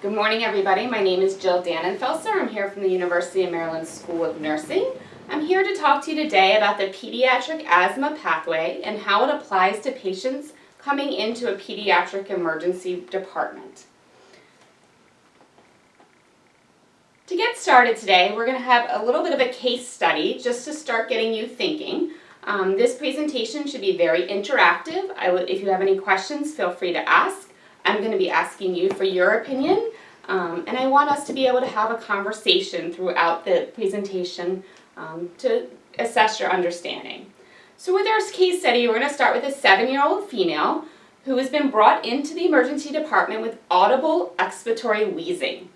Good morning, everybody. My name is Jill Dannenfelser. I'm here from the University of Maryland School of Nursing. I'm here to talk to you today about the pediatric asthma pathway and how it applies to patients coming into a pediatric emergency department. To get started today, we're going to have a little bit of a case study just to start getting you thinking. This presentation should be very interactive. If you have any questions, feel free to ask. I'm going to be asking you for your opinion, and I want us to be able to have a conversation throughout the presentation to assess your understanding. So with our case study, we're going to start with a 7-year-old female who has been brought into the emergency department with audible expiratory wheezing.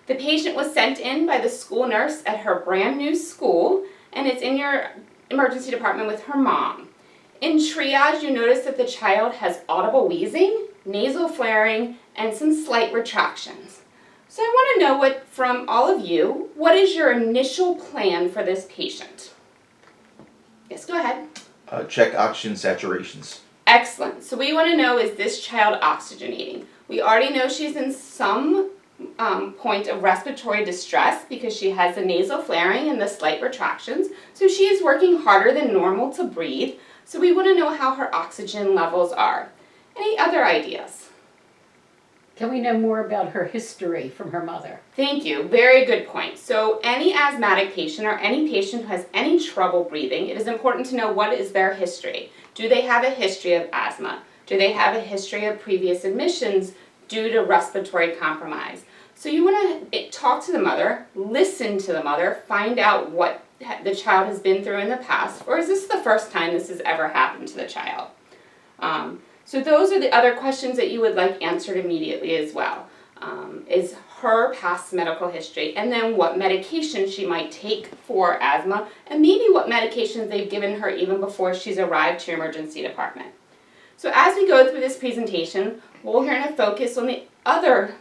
The patient was sent in by the school nurse at her brand new school, and it's in your emergency department with her mom. In triage, you notice that the child has audible wheezing, nasal flaring, and some slight retractions. So I want to know from all of you, what is your initial plan for this patient? Yes, go ahead. Check oxygen saturations. Excellent. So we want to know, is this child oxygenating? We already know she's in some point of respiratory distress because she has the nasal flaring and the slight retractions. So she is working harder than normal to breathe. So we want to know how her oxygen levels are. Any other ideas? Can we know more about her history from her mother? Thank you. Very good point. So any asthmatic patient or any patient who has any trouble breathing, it is important to know what is their history. Do they have a history of asthma? Do they have a history of previous admissions due to respiratory compromise? So you want to talk to the mother, listen to the mother, find out what the child has been through in the past, or is this the first time this has ever happened to the child? So those are the other questions that you would like answered immediately as well. Is her past medical history, and then what medication she might take for asthma, and maybe what medications they've given her even before she's arrived to your emergency department. So as we go through this presentation, we're going to focus on the other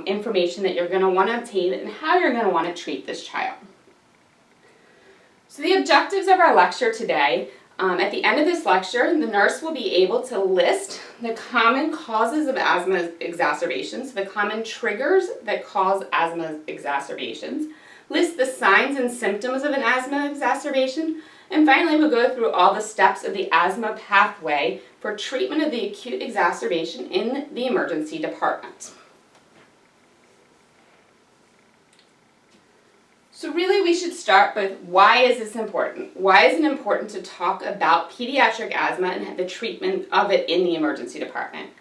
information that you're going to want to obtain and how you're going to want to treat this child. So the objectives of our lecture today, at the end of this lecture, the nurse will be able to list the common causes of asthma exacerbations, the common triggers that cause asthma exacerbations, list the signs and symptoms of an asthma exacerbation, and finally we'll go through all the steps of the asthma pathway for treatment of the acute exacerbation in the emergency department. So really we should start with, why is this important? Why is it important to talk about pediatric asthma and the treatment of it in the emergency department?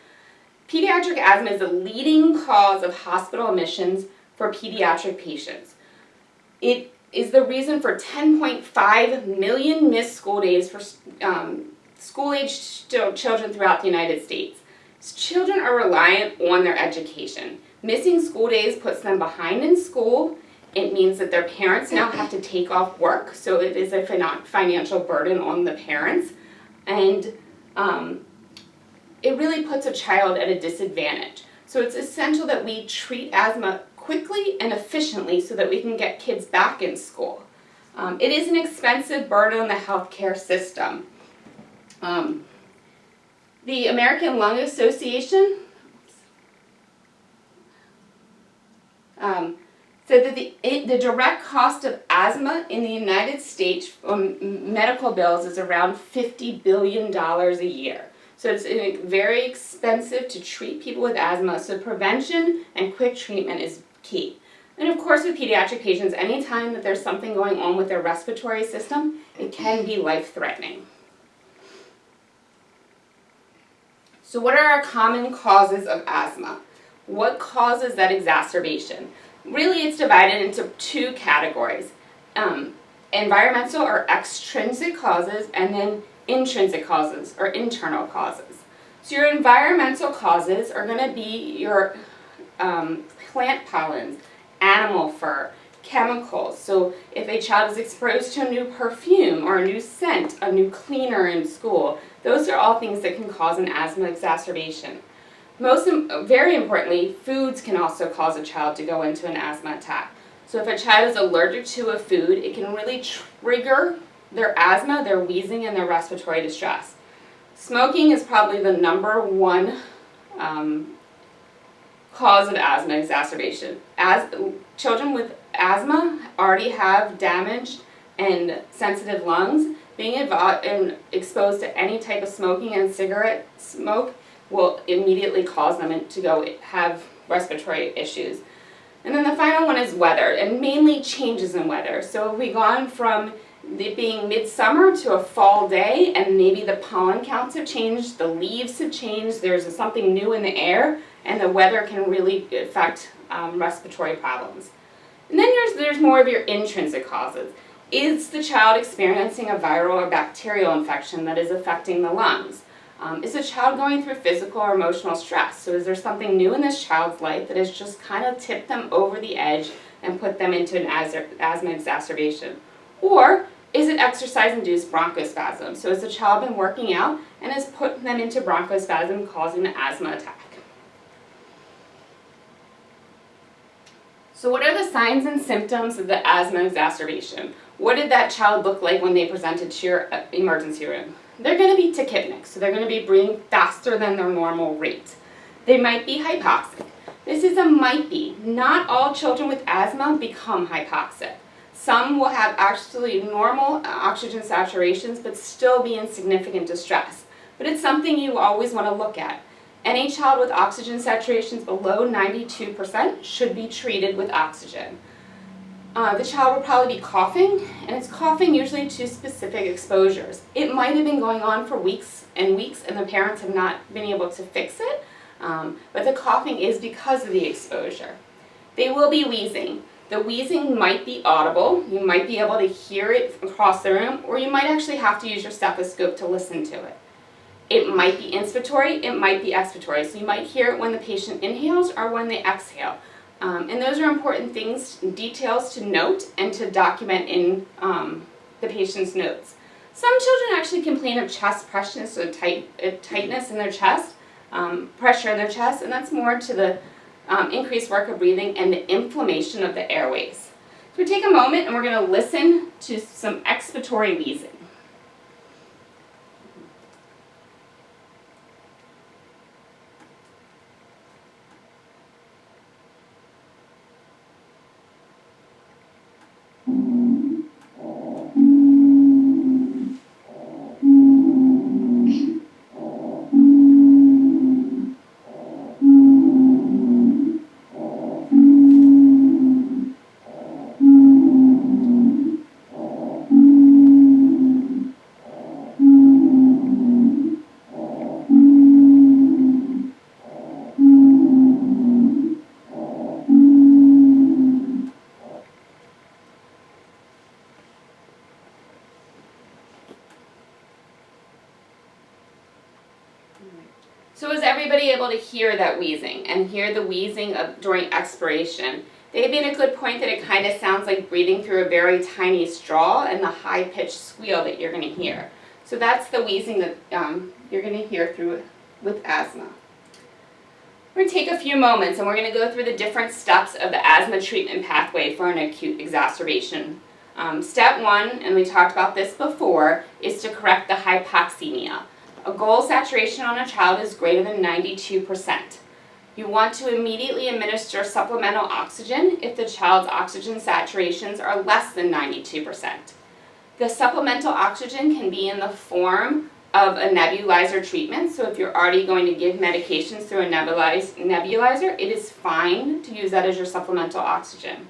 Pediatric asthma is the leading cause of hospital admissions for pediatric patients. It is the reason for 10.5 million missed school days for school-aged children throughout the United States. Children are reliant on their education. Missing school days puts them behind in school. It means that their parents now have to take off work, so it is a financial burden on the parents, and it really puts a child at a disadvantage. So it's essential that we treat asthma quickly and efficiently so that we can get kids back in school. It is an expensive burden on the healthcare system. The American Lung Association said that the direct cost of asthma in the United States from medical bills is around $50 billion a year. So it's very expensive to treat people with asthma, so prevention and quick treatment is key. And of course with pediatric patients, anytime that there's something going on with their respiratory system, it can be life-threatening. So what are our common causes of asthma? What causes that exacerbation? Really, it's divided into two categories, environmental or extrinsic causes, and then intrinsic causes or internal causes. So your environmental causes are going to be your plant pollens, animal fur, chemicals. So if a child is exposed to a new perfume or a new scent, a new cleaner in school, those are all things that can cause an asthma exacerbation. Very importantly, foods can also cause a child to go into an asthma attack. So if a child is allergic to a food, it can really trigger their asthma, their wheezing, and their respiratory distress. Smoking is probably the number one cause of asthma exacerbation. Children with asthma already have damaged and sensitive lungs. Being exposed to any type of smoking and cigarette smoke will immediately cause them to go have respiratory issues. And then the final one is weather, and mainly changes in weather. So if we've gone from it being midsummer to a fall day, and maybe the pollen counts have changed, the leaves have changed, there's something new in the air, and the weather can really affect respiratory problems. And then there's more of your intrinsic causes. Is the child experiencing a viral or bacterial infection that is affecting the lungs? Is the child going through physical or emotional stress? So is there something new in this child's life that has just kind of tipped them over the edge and put them into an asthma exacerbation? Or is it exercise-induced bronchospasm? So has the child been working out and has put them into bronchospasm, causing the asthma attack? So what are the signs and symptoms of the asthma exacerbation? What did that child look like when they presented to your emergency room? They're going to be tachypnic, so they're going to be breathing faster than their normal rate. They might be hypoxic. This is a might be. Not all children with asthma become hypoxic. Some will have actually normal oxygen saturations but still be in significant distress. But it's something you always want to look at. Any child with oxygen saturations below 92% should be treated with oxygen. The child will probably be coughing, and it's coughing usually to specific exposures. It might have been going on for weeks and weeks, and the parents have not been able to fix it, but the coughing is because of the exposure. They will be wheezing. The wheezing might be audible. You might be able to hear it across the room, or you might actually have to use your stethoscope to listen to it. It might be inspiratory, it might be expiratory. So you might hear it when the patient inhales or when they exhale. And those are important things, details to note and to document in the patient's notes. Some children actually complain of chest pressure, so tightness in their chest, pressure in their chest, and that's more to the increased work of breathing and the inflammation of the airways. So we take a moment and we're going to listen to some expiratory wheezing. So is everybody able to hear that wheezing and hear the wheezing during expiration? They made a good point that it kind of sounds like breathing through a very tiny straw and the high-pitched squeal that you're going to hear. So that's the wheezing that you're going to hear with asthma. We're going to take a few moments and we're going to go through the different steps of the asthma treatment pathway for an acute exacerbation. Step one, and we talked about this before, is to correct the hypoxemia. A goal saturation on a child is greater than 92%. You want to immediately administer supplemental oxygen if the child's oxygen saturations are less than 92%. The supplemental oxygen can be in the form of a nebulizer treatment, so if you're already going to give medications through a nebulizer, it is fine to use that as your supplemental oxygen.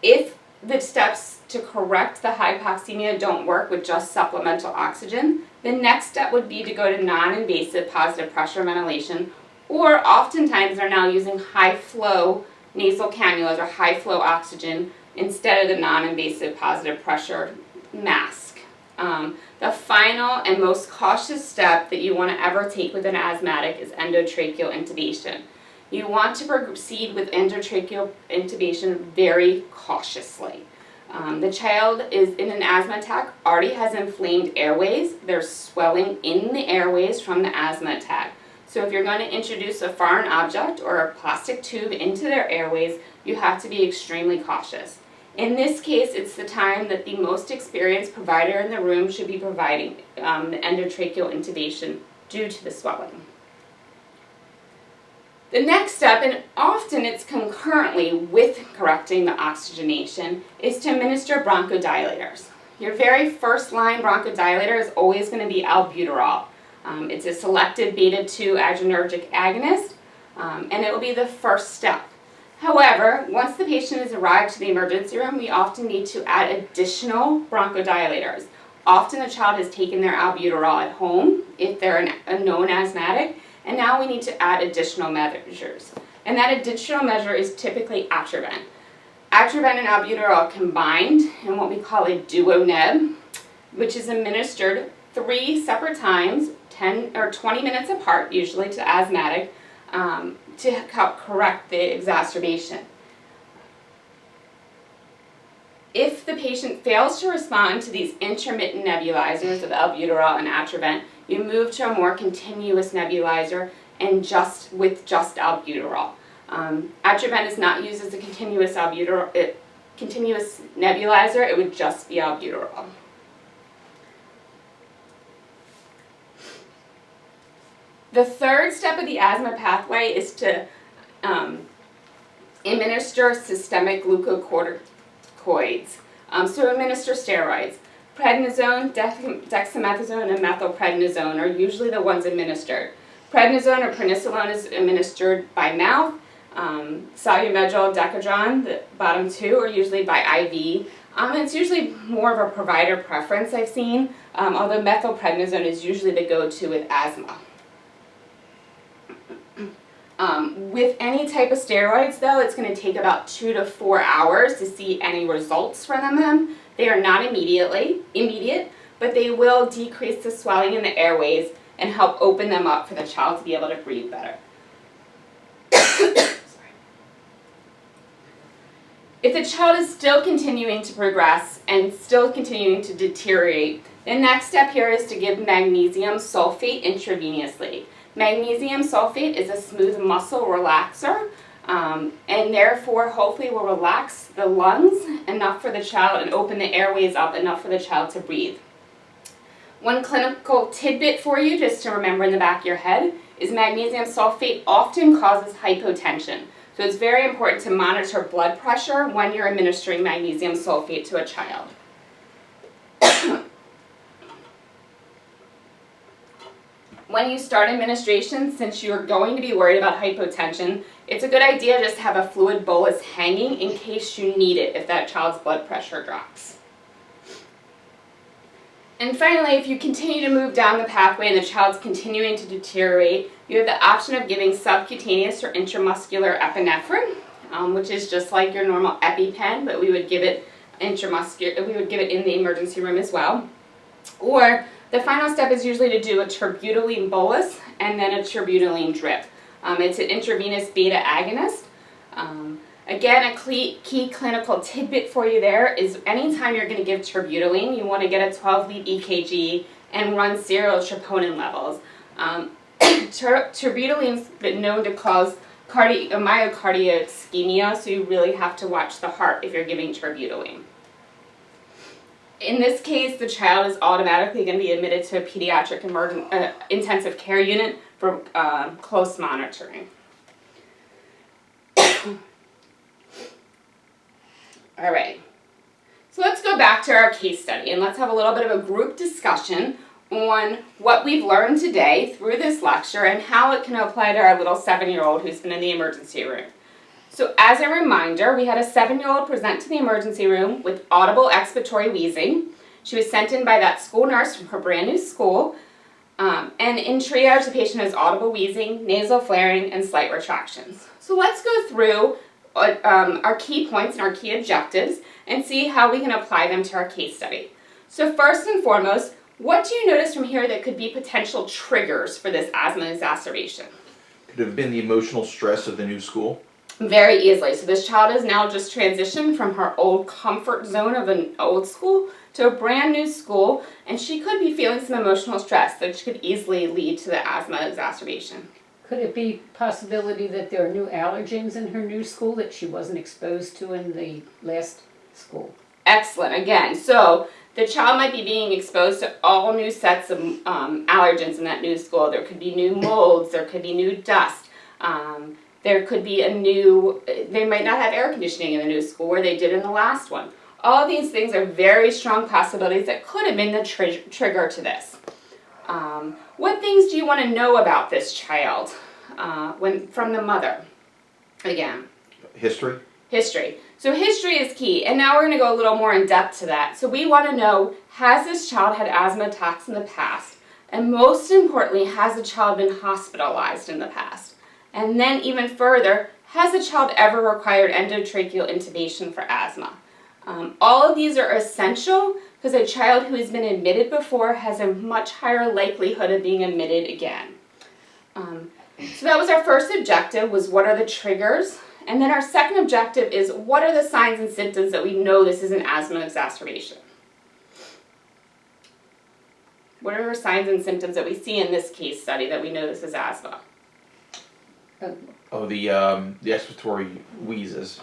If the steps to correct the hypoxemia don't work with just supplemental oxygen, the next step would be to go to non-invasive positive pressure ventilation, or oftentimes they're now using high-flow nasal cannulas or high-flow oxygen instead of the non-invasive positive pressure mask. The final and most cautious step that you want to ever take with an asthmatic is endotracheal intubation. You want to proceed with endotracheal intubation very cautiously. The child is in an asthma attack, already has inflamed airways. There's swelling in the airways from the asthma attack. So if you're going to introduce a foreign object or a plastic tube into their airways, you have to be extremely cautious. In this case, it's the time that the most experienced provider in the room should be providing the endotracheal intubation due to the swelling. The next step, and often it's concurrently with correcting the oxygenation, is to administer bronchodilators. Your very first line bronchodilator is always going to be albuterol. It's a selective beta-2 adrenergic agonist, and it will be the first step. However, once the patient has arrived to the emergency room, we often need to add additional bronchodilators. Often the child has taken their albuterol at home if they're a known asthmatic, and now we need to add additional measures. And that additional measure is typically Atrovent. Atrovent and albuterol combined in what we call a duo neb, which is administered 3 separate times, 10 or 20 minutes apart, usually to asthmatic, to help correct the exacerbation. If the patient fails to respond to these intermittent nebulizers of albuterol and Atrovent, you move to a more continuous nebulizer and just albuterol. Atrovent is not used as a continuous nebulizer, it would just be albuterol. The third step of the asthma pathway is to administer systemic glucocorticoids. So administer steroids. Prednisone, dexamethasone, and methylprednisone are usually the ones administered. Prednisone or prednisolone is administered by mouth. Solubenzyl Decadron, the bottom 2, are usually by IV. It's usually more of a provider preference I've seen, although methylprednisone is usually the go-to with asthma. With any type of steroids, though, it's going to take about 2 to 4 hours to see any results from them. They are not immediate, but they will decrease the swelling in the airways and help open them up for the child to be able to breathe better. If the child is still continuing to progress and still continuing to deteriorate, the next step here is to give magnesium sulfate intravenously. Magnesium sulfate is a smooth muscle relaxer, and therefore hopefully will relax the lungs enough for the child and open the airways up enough for the child to breathe. One clinical tidbit for you, just to remember in the back of your head, is magnesium sulfate often causes hypotension. So it's very important to monitor blood pressure when you're administering magnesium sulfate to a child. When you start administration, since you're going to be worried about hypotension, it's a good idea just to have a fluid bolus hanging in case you need it if that child's blood pressure drops. And finally, if you continue to move down the pathway and the child's continuing to deteriorate, you have the option of giving subcutaneous or intramuscular epinephrine, which is just like your normal EpiPen, but we would give it intramuscular. We would give it in the emergency room as well. Or the final step is usually to do a terbutaline bolus and then a terbutaline drip. It's an intravenous beta agonist. Again, a key clinical tidbit for you there is anytime you're going to give terbutaline, you want to get a 12-lead EKG and run serial troponin levels. Terbutaline's been known to cause myocardial ischemia, so you really have to watch the heart if you're giving terbutaline. In this case, the child is automatically going to be admitted to a pediatric intensive care unit for close monitoring. All right, so let's go back to our case study and let's have a little bit of a group discussion on what we've learned today through this lecture and how it can apply to our little 7-year-old who's been in the emergency room. So as a reminder, we had a 7-year-old present to the emergency room with audible expiratory wheezing. She was sent in by that school nurse from her brand new school. And in triage, the patient has audible wheezing, nasal flaring, and slight retractions. So let's go through our key points and our key objectives and see how we can apply them to our case study. So first and foremost, what do you notice from here that could be potential triggers for this asthma exacerbation? Could have been the emotional stress of the new school. Very easily. So this child has now just transitioned from her old comfort zone of an old school to a brand new school, and she could be feeling some emotional stress that could easily lead to the asthma exacerbation. Could it be possibility that there are new allergens in her new school that she wasn't exposed to in the last school? Excellent. Again, so the child might be being exposed to all new sets of allergens in that new school. There could be new molds, there could be new dust. There could be they might not have air conditioning in the new school where they did in the last one. All of these things are very strong possibilities that could have been the trigger to this. What things do you want to know about this child from the mother? Again. History? History. So history is key, and now we're going to go a little more in depth to that. So we want to know, has this child had asthma attacks in the past? And most importantly, has the child been hospitalized in the past? And then even further, has the child ever required endotracheal intubation for asthma? All of these are essential because a child who has been admitted before has a much higher likelihood of being admitted again. So that was our first objective, was what are the triggers? And then our second objective is what are the signs and symptoms that we know this is an asthma exacerbation? What are the signs and symptoms that we see in this case study that we know this is asthma? Oh, the expiratory wheezes.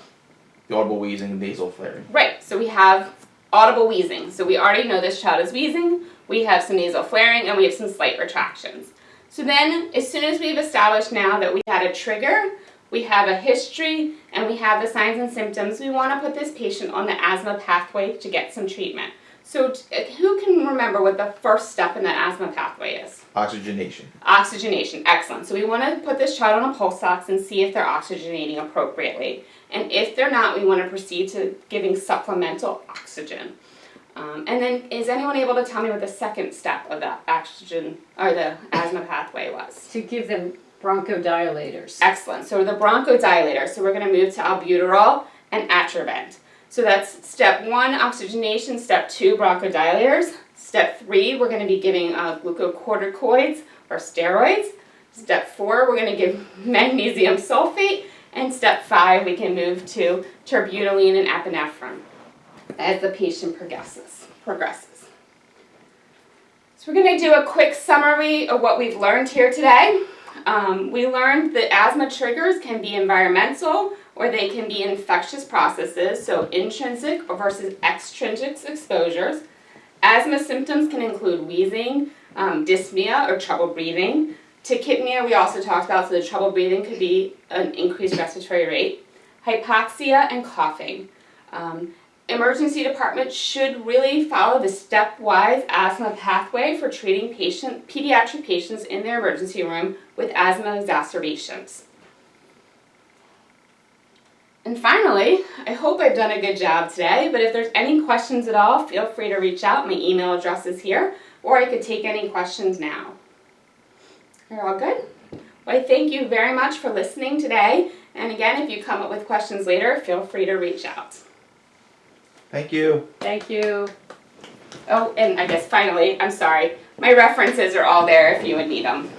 The audible wheezing, nasal flaring. Right, so we have audible wheezing. So we already know this child is wheezing, we have some nasal flaring, and we have some slight retractions. So then, as soon as we've established now that we had a trigger, we have a history, and we have the signs and symptoms, we want to put this patient on the asthma pathway to get some treatment. So who can remember what the first step in that asthma pathway is? Oxygenation. Oxygenation, excellent. So we want to put this child on a pulse ox and see if they're oxygenating appropriately. And if they're not, we want to proceed to giving supplemental oxygen. And then, is anyone able to tell me what the second step of the oxygen or the asthma pathway was? To give them bronchodilators. Excellent. So the bronchodilator. So we're going to move to albuterol and Atrovent. So that's step 1, oxygenation. Step 2, bronchodilators. Step 3, we're going to be giving glucocorticoids or steroids. Step 4, we're going to give magnesium sulfate. And step 5, we can move to terbutaline and epinephrine as the patient progresses. So we're going to do a quick summary of what we've learned here today. We learned that asthma triggers can be environmental or they can be infectious processes, so intrinsic versus extrinsic exposures. Asthma symptoms can include wheezing, dyspnea or trouble breathing. Tachypnea we also talked about, so the trouble breathing could be an increased respiratory rate. Hypoxia and coughing. Emergency departments should really follow the stepwise asthma pathway for treating pediatric patients in their emergency room with asthma exacerbations. And finally, I hope I've done a good job today, but if there's any questions at all, feel free to reach out. My email address is here, or I could take any questions now. You're all good? Well, I thank you very much for listening today. And again, if you come up with questions later, feel free to reach out. Thank you. Thank you. Oh, and I guess finally, I'm sorry, my references are all there if you would need them.